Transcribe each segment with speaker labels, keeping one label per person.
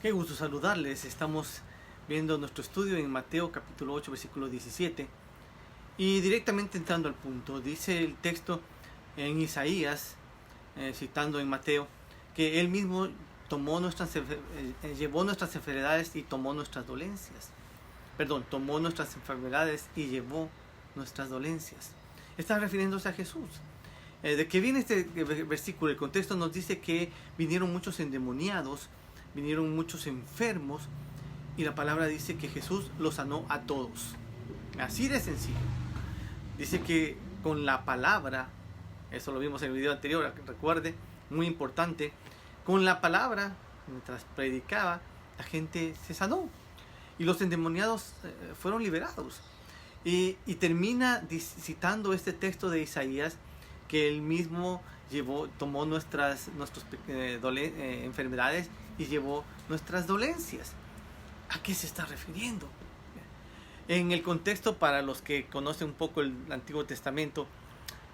Speaker 1: Qué gusto saludarles. Estamos viendo nuestro estudio en Mateo capítulo 8 versículo 17 y directamente entrando al punto. Dice el texto en Isaías, citando en Mateo, que Él mismo llevó nuestras enfermedades y tomó nuestras dolencias. Tomó nuestras enfermedades y llevó nuestras dolencias. Está refiriéndose a Jesús. ¿De qué viene este versículo? El contexto nos dice que vinieron muchos endemoniados, vinieron muchos enfermos, y la palabra dice que Jesús los sanó a todos. Así de sencillo. Dice que con la palabra, eso lo vimos en el video anterior, recuerde, muy importante, con la palabra, mientras predicaba, la gente se sanó y los endemoniados fueron liberados. Y termina citando este texto de Isaías, que Él mismo tomó nuestras enfermedades y llevó nuestras dolencias. ¿A qué se está refiriendo? En el contexto, para los que conocen un poco el Antiguo Testamento,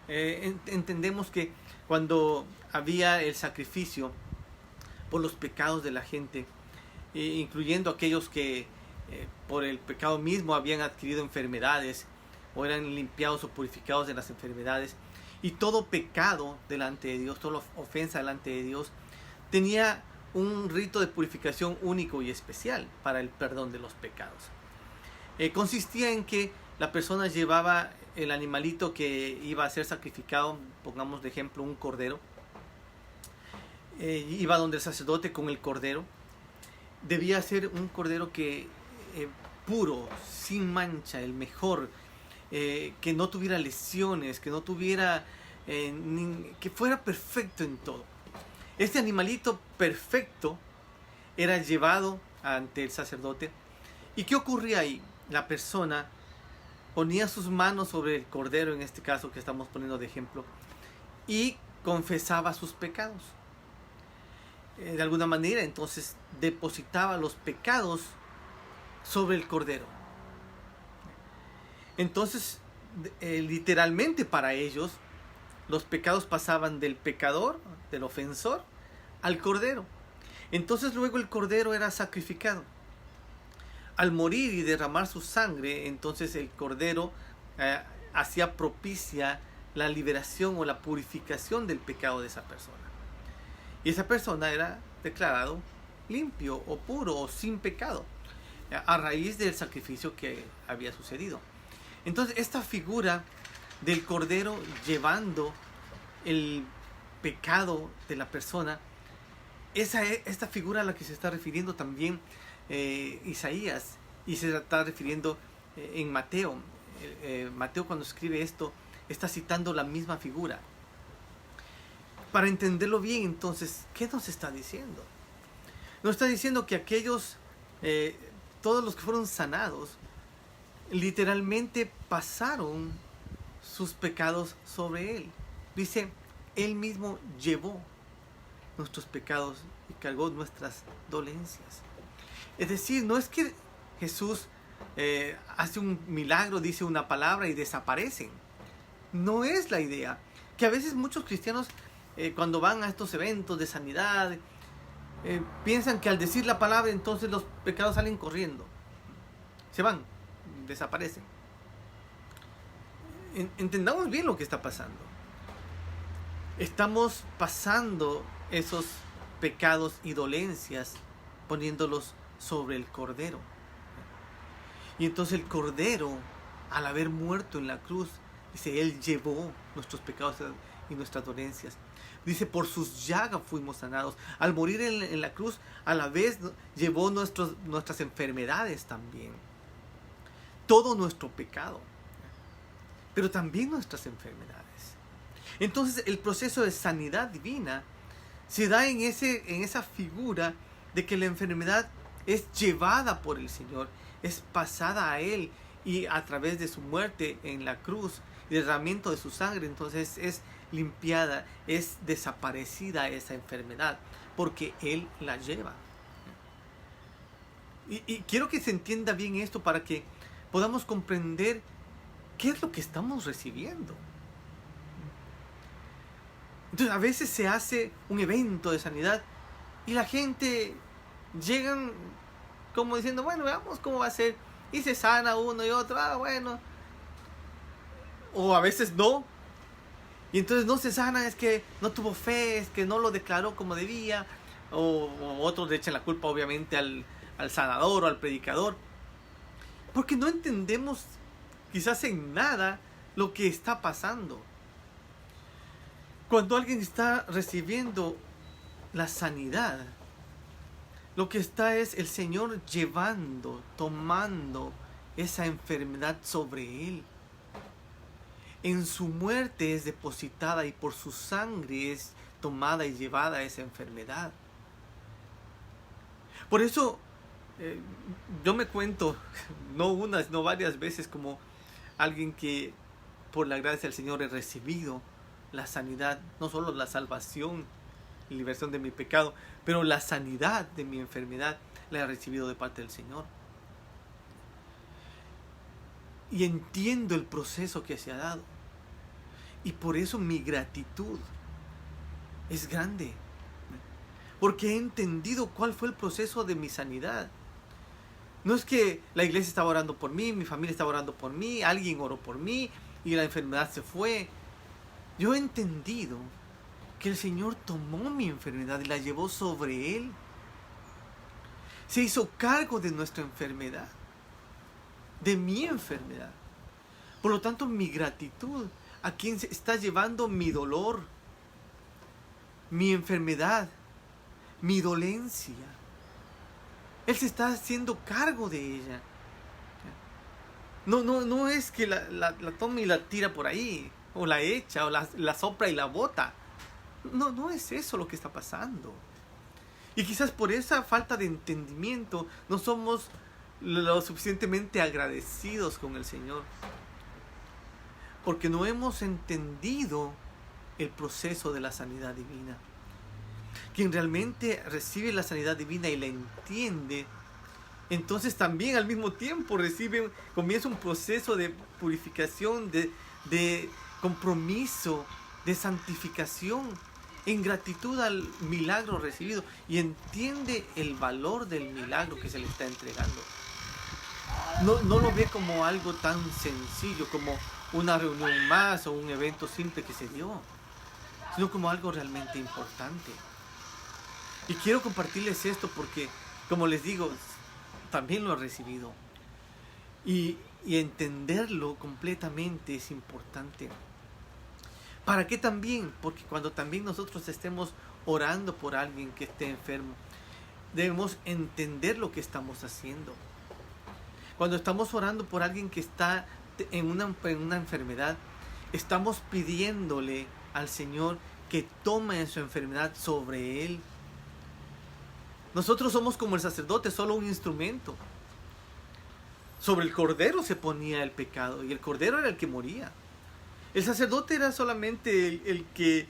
Speaker 1: entendemos que cuando había el sacrificio por los pecados de la gente, incluyendo aquellos que por el pecado mismo habían adquirido enfermedades o eran limpiados o purificados de las enfermedades, y todo pecado delante de Dios, toda ofensa delante de Dios, tenía un rito de purificación único y especial para el perdón de los pecados. Consistía en que la persona llevaba el animalito que iba a ser sacrificado, pongamos de ejemplo un cordero, iba donde el sacerdote con el cordero. Debía ser un cordero que puro, sin mancha, el mejor, que no tuviera lesiones, que no tuviera, que fuera perfecto en todo. Este animalito perfecto era llevado ante el sacerdote. ¿Y qué ocurría ahí? La persona ponía sus manos sobre el cordero, en este caso que estamos poniendo de ejemplo, y confesaba sus pecados. De alguna manera, entonces, depositaba los pecados sobre el cordero. Entonces, literalmente para ellos, los pecados pasaban del pecador, del ofensor, al cordero. Entonces luego el cordero era sacrificado. Al morir y derramar su sangre, entonces el cordero hacía propicia la liberación o la purificación del pecado de esa persona. Y esa persona era declarado limpio o puro o sin pecado a raíz del sacrificio que había sucedido. Entonces esta figura del cordero llevando el pecado de la persona, esta figura a la que se está refiriendo también Isaías, y se está refiriendo en Mateo. Mateo, cuando escribe esto, está citando la misma figura. Para entenderlo bien, entonces, ¿qué nos está diciendo? Nos está diciendo que aquellos, todos los que fueron sanados, literalmente pasaron sus pecados sobre Él. Dice, Él mismo llevó nuestros pecados y cargó nuestras dolencias. Es decir, no es que Jesús hace un milagro, dice una palabra y desaparecen. No es la idea. Que a veces muchos cristianos, cuando van a estos eventos de sanidad, piensan que al decir la palabra, entonces los pecados salen corriendo. Se van, desaparecen. Entendamos bien lo que está pasando. Estamos pasando esos pecados y dolencias, poniéndolos sobre el cordero. Y entonces el cordero, al haber muerto en la cruz, dice, Él llevó nuestros pecados y nuestras dolencias. Dice, por sus llagas fuimos sanados. Al morir en la cruz, a la vez llevó nuestras enfermedades también. Todo nuestro pecado, pero también nuestras enfermedades. Entonces el proceso de sanidad divina se da en esa figura de que la enfermedad es llevada por el Señor, es pasada a Él, y a través de su muerte en la cruz y derramamiento de su sangre, entonces es limpiada, es desaparecida esa enfermedad, porque Él la lleva. Y quiero que se entienda bien esto para que podamos comprender qué es lo que estamos recibiendo. Entonces a veces se hace un evento de sanidad y la gente llegan como diciendo, bueno, veamos cómo va a ser. Y se sana uno y otro, bueno. O a veces no. Y entonces no se sana, es que no tuvo fe, es que no lo declaró como debía. O otros le echan la culpa obviamente al sanador o al predicador. Porque no entendemos quizás en nada lo que está pasando. Cuando alguien está recibiendo la sanidad, lo que está es el Señor llevando, tomando esa enfermedad sobre él. En su muerte es depositada y por su sangre es tomada y llevada esa enfermedad. Por eso yo me cuento, no unas, no varias veces, como alguien que por la gracia del Señor he recibido la sanidad, no solo la salvación y liberación de mi pecado, pero la sanidad de mi enfermedad la he recibido de parte del Señor. Y entiendo el proceso que se ha dado. Y por eso mi gratitud es grande. Porque he entendido cuál fue el proceso de mi sanidad. No es que la iglesia estaba orando por mí, mi familia estaba orando por mí, alguien oró por mí y la enfermedad se fue. Yo he entendido que el Señor tomó mi enfermedad y la llevó sobre Él. Se hizo cargo de nuestra enfermedad, de mi enfermedad. Por lo tanto, mi gratitud a quien está llevando mi dolor, mi enfermedad, mi dolencia. Él se está haciendo cargo de ella. No es que la tome y la tira por ahí, o la echa, o la sopla y la bota. No es eso lo que está pasando. Y quizás por esa falta de entendimiento no somos lo suficientemente agradecidos con el Señor. Porque no hemos entendido el proceso de la sanidad divina. Quien realmente recibe la sanidad divina y la entiende, entonces también al mismo tiempo comienza un proceso de purificación, de compromiso, de santificación, en gratitud al milagro recibido, y entiende el valor del milagro que se le está entregando. No lo ve como algo tan sencillo, como una reunión más o un evento simple que se dio, sino como algo realmente importante. Y quiero compartirles esto porque, como les digo, también lo he recibido. Y entenderlo completamente es importante. ¿Para qué también? Porque cuando también nosotros estemos orando por alguien que esté enfermo, debemos entender lo que estamos haciendo. Cuando estamos orando por alguien que está en una enfermedad, estamos pidiéndole al Señor que tome su enfermedad sobre él. Nosotros somos como el sacerdote, solo un instrumento. Sobre el cordero se ponía el pecado y el cordero era el que moría. El sacerdote era solamente el que,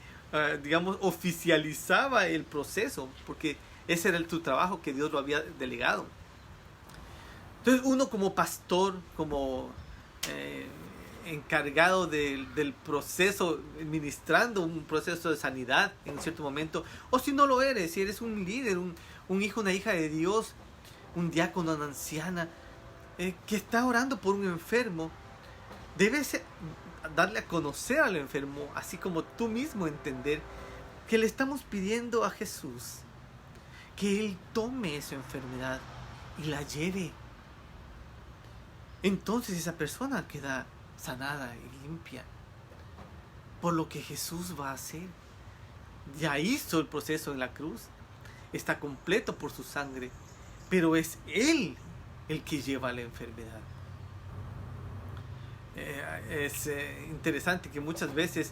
Speaker 1: digamos, oficializaba el proceso, porque ese era su trabajo que Dios lo había delegado. Entonces uno como pastor, como encargado del proceso, administrando un proceso de sanidad en cierto momento, o si no lo eres, si eres un líder, un hijo, una hija de Dios, un diácono, una anciana, que está orando por un enfermo, debes darle a conocer al enfermo, así como tú mismo entender que le estamos pidiendo a Jesús que Él tome su enfermedad y la lleve. Entonces esa persona queda sanada y limpia por lo que Jesús va a hacer. Ya hizo el proceso en la cruz, está completo por su sangre, pero es Él el que lleva la enfermedad. Es interesante que muchas veces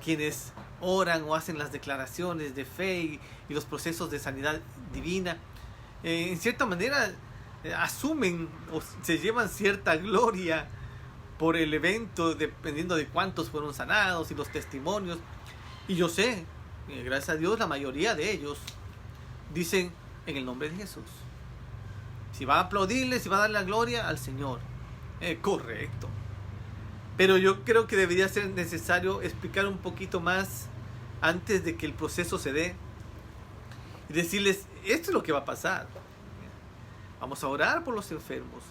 Speaker 1: quienes oran o hacen las declaraciones de fe y los procesos de sanidad divina, en cierta manera asumen o se llevan cierta gloria por el evento, dependiendo de cuántos fueron sanados y los testimonios. Y yo sé, gracias a Dios, la mayoría de ellos dicen en el nombre de Jesús. Si va a aplaudirle, si va a darle la gloria al Señor, correcto. Pero yo creo que debería ser necesario explicar un poquito más antes de que el proceso se dé y decirles, esto es lo que va a pasar. Vamos a orar por los enfermos.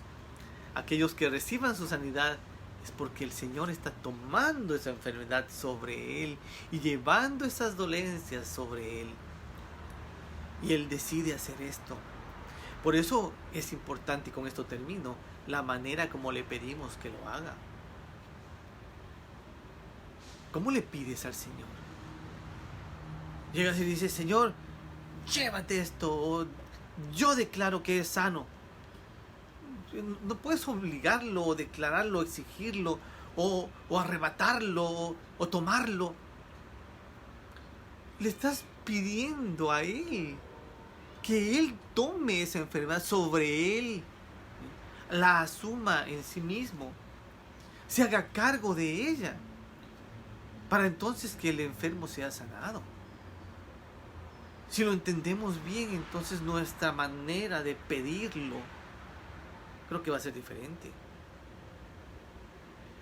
Speaker 1: Aquellos que reciban su sanidad es porque el Señor está tomando esa enfermedad sobre Él y llevando esas dolencias sobre Él. Y Él decide hacer esto. Por eso es importante, y con esto termino, la manera como le pedimos que lo haga. ¿Cómo le pides al Señor? Llegas y dices, Señor, llévate esto, o yo declaro que es sano. No puedes obligarlo, o declararlo, exigirlo, o arrebatarlo, o tomarlo. Le estás pidiendo a Él que Él tome esa enfermedad sobre Él, la asuma en sí mismo, se haga cargo de ella, para entonces que el enfermo sea sanado. Si lo entendemos bien, entonces nuestra manera de pedirlo creo que va a ser diferente.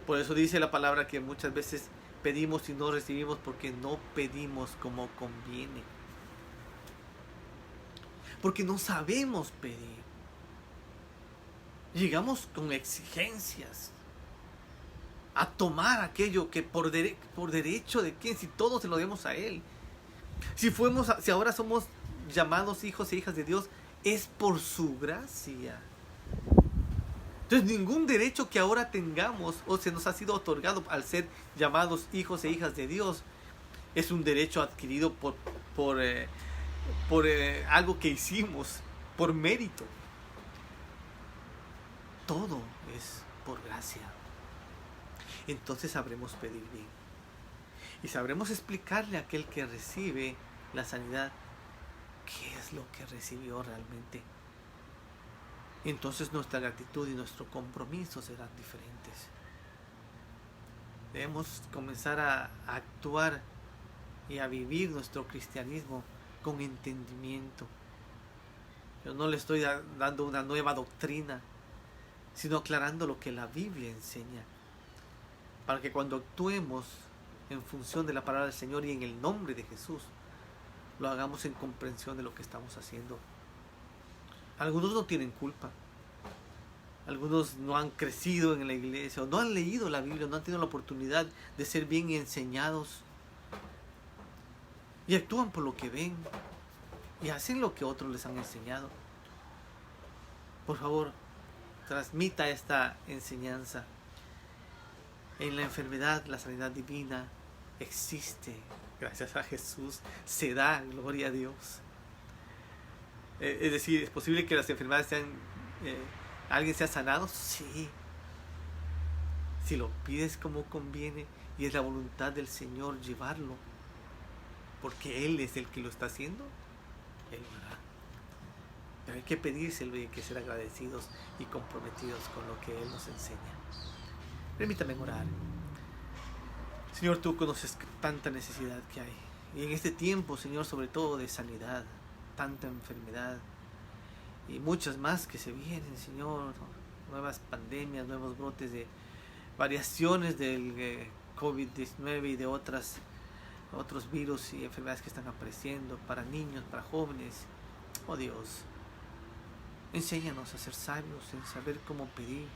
Speaker 1: Por eso dice la palabra que muchas veces pedimos y no recibimos porque no pedimos como conviene. Porque no sabemos pedir. Llegamos con exigencias a tomar aquello que por derecho de quién, si todo se lo demos a Él. Si ahora somos llamados hijos e hijas de Dios, es por su gracia. Entonces ningún derecho que ahora tengamos o se nos ha sido otorgado al ser llamados hijos e hijas de Dios es un derecho adquirido por algo que hicimos, por mérito. Todo es por gracia. Entonces sabremos pedir bien. Y sabremos explicarle a aquel que recibe la sanidad qué es lo que recibió realmente. Entonces nuestra gratitud y nuestro compromiso serán diferentes. Debemos comenzar a actuar y a vivir nuestro cristianismo con entendimiento. Yo no le estoy dando una nueva doctrina, sino aclarando lo que la Biblia enseña, para que cuando actuemos en función de la palabra del Señor y en el nombre de Jesús, lo hagamos en comprensión de lo que estamos haciendo. Algunos no tienen culpa. Algunos no han crecido en la iglesia, o no han leído la Biblia, no han tenido la oportunidad de ser bien enseñados. Y actúan por lo que ven. Y hacen lo que otros les han enseñado. Por favor, transmita esta enseñanza. En la enfermedad, la sanidad divina existe. Gracias a Jesús se da, gloria a Dios. Es decir, ¿es posible que las enfermedades sean... ¿alguien sea sanado? Sí. Si lo pides como conviene y es la voluntad del Señor llevarlo, porque Él es el que lo está haciendo, Él lo hará. Pero hay que pedírselo y hay que ser agradecidos y comprometidos con lo que Él nos enseña. Permítame orar. Señor, tú conoces tanta necesidad que hay. Y en este tiempo, Señor, sobre todo de sanidad, tanta enfermedad y muchas más que se vienen, Señor. Nuevas pandemias, nuevos brotes de variaciones del COVID-19 y de otros virus y enfermedades que están apareciendo para niños, para jóvenes. Oh Dios, enséñanos a ser sabios, en saber cómo pedir,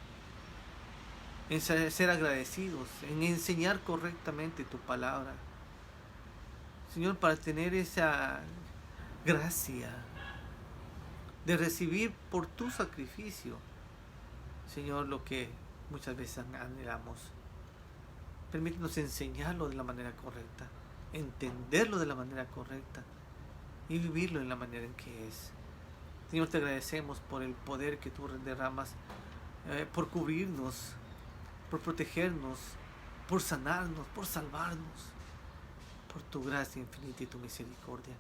Speaker 1: en ser agradecidos, en enseñar correctamente tu palabra. Señor, para tener esa gracia de recibir por tu sacrificio, Señor, lo que muchas veces anhelamos. Permítenos enseñarlo de la manera correcta, entenderlo de la manera correcta y vivirlo en la manera en que es. Señor, te agradecemos por el poder que tú derramas, por cubrirnos, por protegernos, por sanarnos, por salvarnos, por tu gracia infinita y tu misericordia.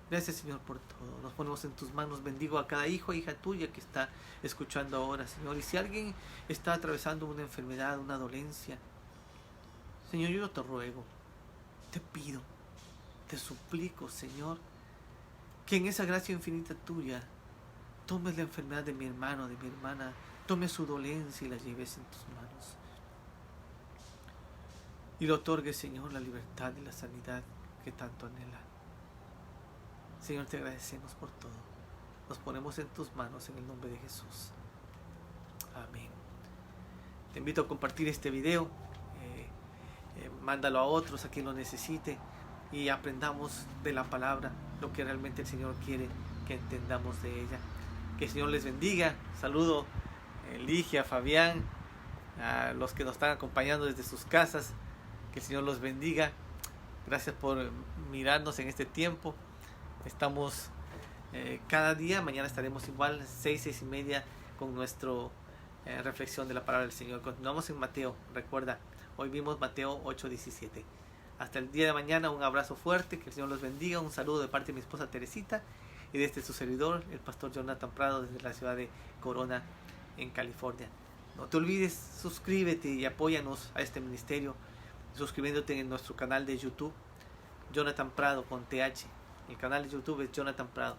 Speaker 1: Gracias, Señor, por todo. Nos ponemos en tus manos. Bendigo a cada hijo e hija tuya que está escuchando ahora, Señor. Y si alguien está atravesando una enfermedad, una dolencia, Señor, yo te ruego, te pido, te suplico, Señor, que en esa gracia infinita tuya tomes la enfermedad de mi hermano, de mi hermana, tomes su dolencia y la lleves en tus manos. Y le otorgues, Señor, la libertad y la sanidad que tanto anhela. Señor, te agradecemos por todo. nos ponemos en tus manos en el nombre de Jesús. Amén. Te invito a compartir este video, mándalo a otros, a quien lo necesite, y aprendamos de la palabra lo que realmente el Señor quiere que entendamos de ella. Que el Señor les bendiga. Saludo a Ligia, a Fabián, a los que nos están acompañando desde sus casas. Que el Señor los bendiga. Gracias por mirarnos en este tiempo. Estamos cada día. Mañana estaremos igual 6 y media con nuestra reflexión de la palabra del Señor. Continuamos en Mateo. Recuerda, hoy vimos Mateo 8:17. Hasta el día de mañana, un abrazo fuerte. Que el Señor los bendiga. Un saludo de parte de mi esposa Teresita y desde su servidor, el pastor Jonathan Prado, desde la ciudad de Corona, en California. No te olvides, suscríbete y apóyanos a este ministerio, suscribiéndote en nuestro canal de YouTube, Jonathan Prado con TH. El canal de YouTube es Jonathan Prado.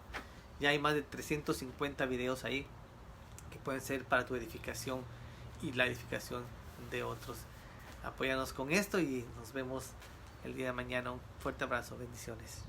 Speaker 1: Ya hay más de 350 videos ahí que pueden ser para tu edificación y la edificación de otros. Apóyanos con esto y nos vemos el día de mañana. Un fuerte abrazo, bendiciones.